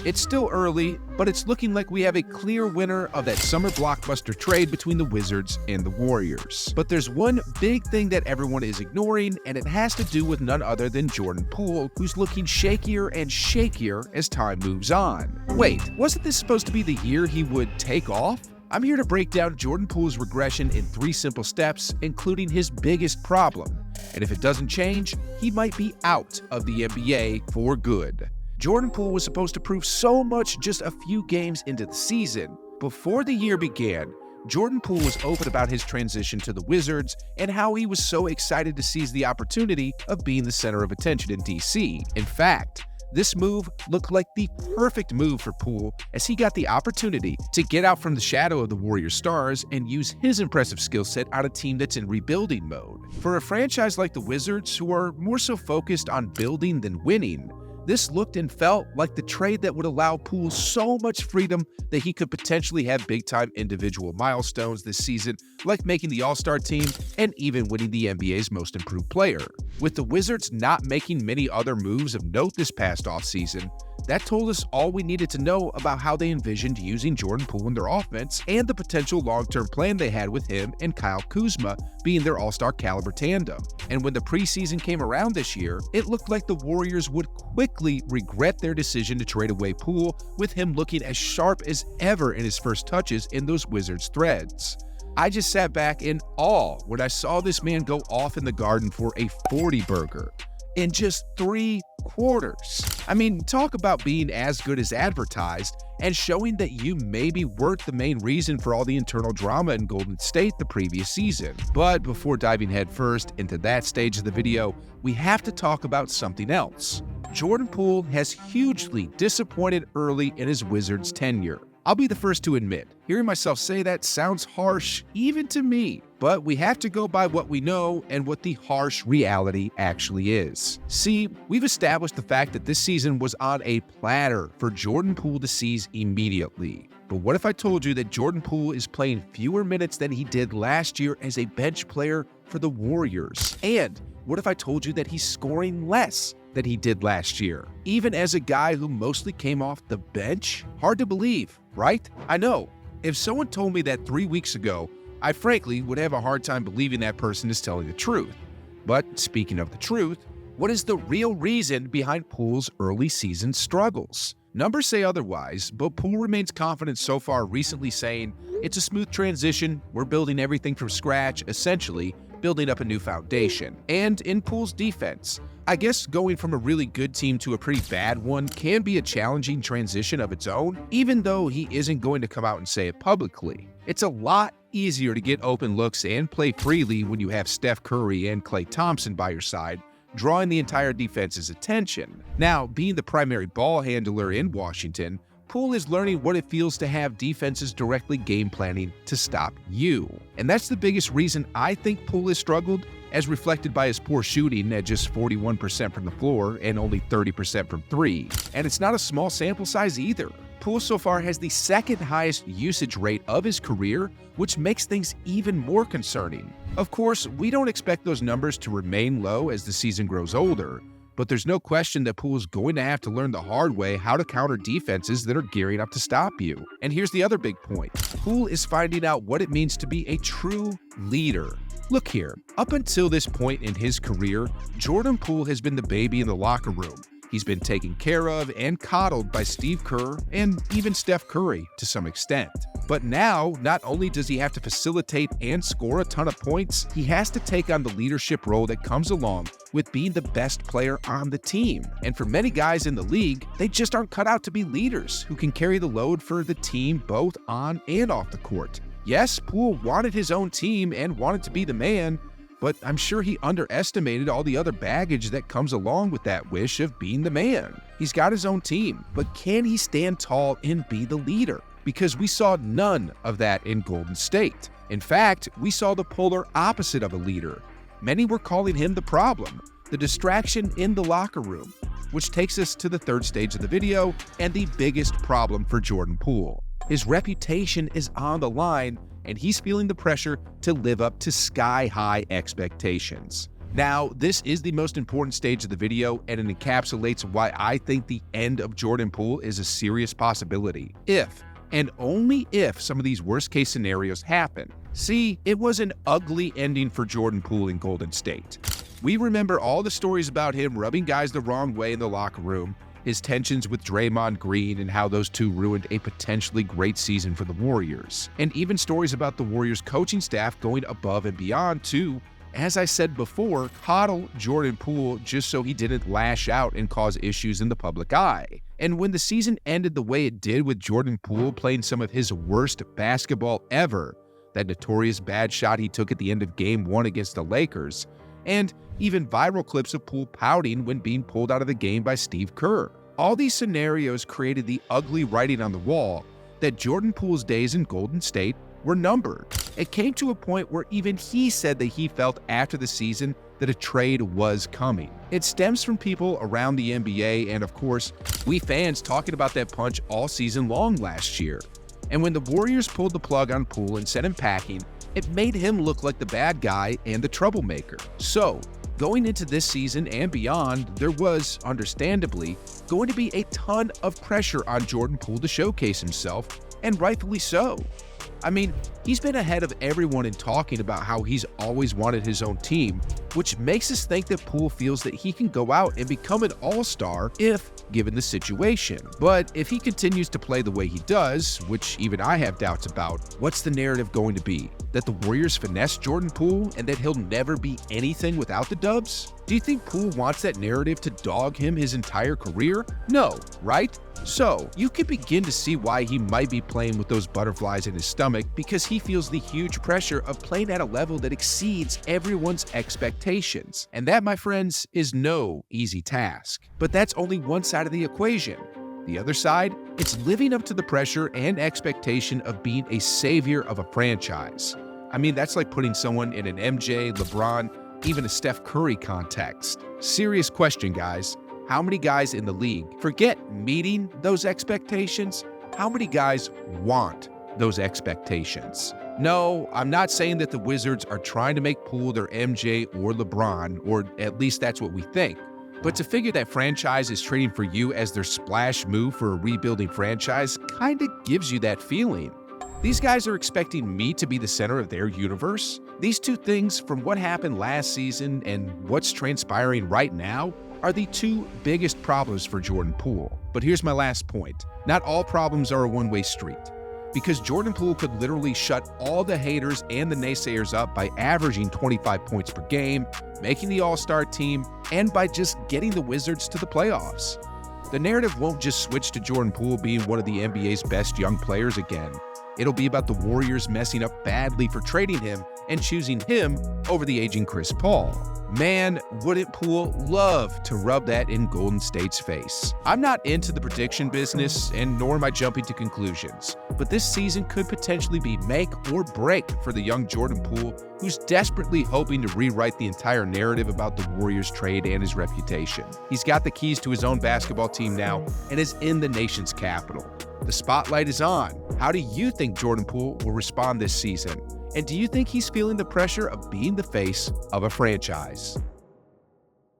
It's still early, but it's looking like we have a clear winner of that summer blockbuster trade between the Wizards and the Warriors. But there's one big thing that everyone is ignoring, and it has to do with none other than Jordan Poole, who's looking shakier and shakier as time moves on. Wait, wasn't this supposed to be the year he would take off? I'm here to break down Jordan Poole's regression in 3 simple steps, including his biggest problem. And if it doesn't change, he might be out of the NBA for good. Jordan Poole was supposed to prove so much just a few games into the season. Before the year began, Jordan Poole was open about his transition to the Wizards and how he was so excited to seize the opportunity of being the center of attention in DC. In fact, this move looked like the perfect move for Poole, as he got the opportunity to get out from the shadow of the Warriors stars and use his impressive skill set on a team that's in rebuilding mode. For a franchise like the Wizards, who are more so focused on building than winning, this looked and felt like the trade that would allow Poole so much freedom that he could potentially have big-time individual milestones this season, like making the All-Star team and even winning the NBA's Most Improved Player. With the Wizards not making many other moves of note this past offseason, that told us all we needed to know about how they envisioned using Jordan Poole in their offense and the potential long-term plan they had with him and Kyle Kuzma being their all-star caliber tandem. And when the preseason came around this year, it looked like the Warriors would quickly regret their decision to trade away Poole, with him looking as sharp as ever in his first touches in those Wizards threads. I just sat back in awe when I saw this man go off in the Garden for a 40-burger in just 3 quarters. I mean, talk about being as good as advertised and showing that you maybe weren't the main reason for all the internal drama in Golden State the previous season. But before diving headfirst into that stage of the video, we have to talk about something else. Jordan Poole has hugely disappointed early in his Wizards tenure. I'll be the first to admit, hearing myself say that sounds harsh even to me, but we have to go by what we know and what the harsh reality actually is. See, we've established the fact that this season was on a platter for Jordan Poole to seize immediately. But what if I told you that Jordan Poole is playing fewer minutes than he did last year as a bench player for the Warriors? And what if I told you that he's scoring less than he did last year, even as a guy who mostly came off the bench? Hard to believe, right? I know. If someone told me that 3 weeks ago, I frankly would have a hard time believing that person is telling the truth. But speaking of the truth, what is the real reason behind Poole's early season struggles? Numbers say otherwise, but Poole remains confident so far, recently saying, "It's a smooth transition, we're building everything from scratch, essentially building up a new foundation." And in Poole's defense, I guess going from a really good team to a pretty bad one can be a challenging transition of its own, even though he isn't going to come out and say it publicly. It's a lot easier to get open looks and play freely when you have Steph Curry and Klay Thompson by your side, drawing the entire defense's attention. Now, being the primary ball handler in Washington, Poole is learning what it feels to have defenses directly game planning to stop you. And that's the biggest reason I think Poole has struggled, as reflected by his poor shooting at just 41% from the floor and only 30% from 3. And it's not a small sample size either. Poole so far has the 2nd highest usage rate of his career, which makes things even more concerning. Of course, we don't expect those numbers to remain low as the season grows older, but there's no question that Poole is going to have to learn the hard way how to counter defenses that are gearing up to stop you. And here's the other big point. Poole is finding out what it means to be a true leader. Look here, up until this point in his career, Jordan Poole has been the baby in the locker room. He's been taken care of and coddled by Steve Kerr and even Steph Curry to some extent. But now, not only does he have to facilitate and score a ton of points, he has to take on the leadership role that comes along with being the best player on the team. And for many guys in the league, they just aren't cut out to be leaders who can carry the load for the team both on and off the court. Yes, Poole wanted his own team and wanted to be the man, but I'm sure he underestimated all the other baggage that comes along with that wish of being the man. He's got his own team, but can he stand tall and be the leader? Because we saw none of that in Golden State. In fact, we saw the polar opposite of a leader. Many were calling him the problem, the distraction in the locker room, which takes us to the 3rd stage of the video and the biggest problem for Jordan Poole. His reputation is on the line, and he's feeling the pressure to live up to sky-high expectations. Now, this is the most important stage of the video, and it encapsulates why I think the end of Jordan Poole is a serious possibility. If, and only if, some of these worst-case scenarios happen. See, it was an ugly ending for Jordan Poole in Golden State. We remember all the stories about him rubbing guys the wrong way in the locker room, his tensions with Draymond Green, and how those two ruined a potentially great season for the Warriors. And even stories about the Warriors coaching staff going above and beyond to, as I said before, coddle Jordan Poole just so he didn't lash out and cause issues in the public eye. And when the season ended the way it did with Jordan Poole playing some of his worst basketball ever, that notorious bad shot he took at the end of Game 1 against the Lakers, and even viral clips of Poole pouting when being pulled out of the game by Steve Kerr. All these scenarios created the ugly writing on the wall that Jordan Poole's days in Golden State were numbered. It came to a point where even he said that he felt after the season that a trade was coming. It stems from people around the NBA and, of course, we fans talking about that punch all season long last year. And when the Warriors pulled the plug on Poole and sent him packing, it made him look like the bad guy and the troublemaker. So, going into this season and beyond, there was, understandably, going to be a ton of pressure on Jordan Poole to showcase himself, and rightfully so. I mean, he's been ahead of everyone in talking about how he's always wanted his own team, which makes us think that Poole feels that he can go out and become an all-star if given the situation. But if he continues to play the way he does, which even I have doubts about, what's the narrative going to be? That the Warriors finesse Jordan Poole and that he'll never be anything without the Dubs? Do you think Poole wants that narrative to dog him his entire career? No, right? So, you can begin to see why he might be playing with those butterflies in his stomach, because he feels the huge pressure of playing at a level that exceeds everyone's expectations. And that, my friends, is no easy task. But that's only one side of the equation. The other side, it's living up to the pressure and expectation of being a savior of a franchise. I mean, that's like putting someone in an MJ, LeBron, even a Steph Curry context. Serious question, guys. How many guys in the league, forget meeting those expectations, how many guys want those expectations? No, I'm not saying that the Wizards are trying to make Poole their MJ or LeBron, or at least that's what we think. But to figure that franchise is trading for you as their splash move for a rebuilding franchise kinda gives you that feeling. These guys are expecting me to be the center of their universe. These two things, from what happened last season and what's transpiring right now, are the two biggest problems for Jordan Poole. But here's my last point. Not all problems are a one-way street, because Jordan Poole could literally shut all the haters and the naysayers up by averaging 25 points per game, making the All-Star team, and by just getting the Wizards to the playoffs. The narrative won't just switch to Jordan Poole being one of the NBA's best young players again. It'll be about the Warriors messing up badly for trading him and choosing him over the aging Chris Paul. Man, wouldn't Poole love to rub that in Golden State's face. I'm not into the prediction business, and nor am I jumping to conclusions, but this season could potentially be make or break for the young Jordan Poole, who's desperately hoping to rewrite the entire narrative about the Warriors trade and his reputation. He's got the keys to his own basketball team now and is in the nation's capital. The spotlight is on. How do you think Jordan Poole will respond this season? And do you think he's feeling the pressure of being the face of a franchise?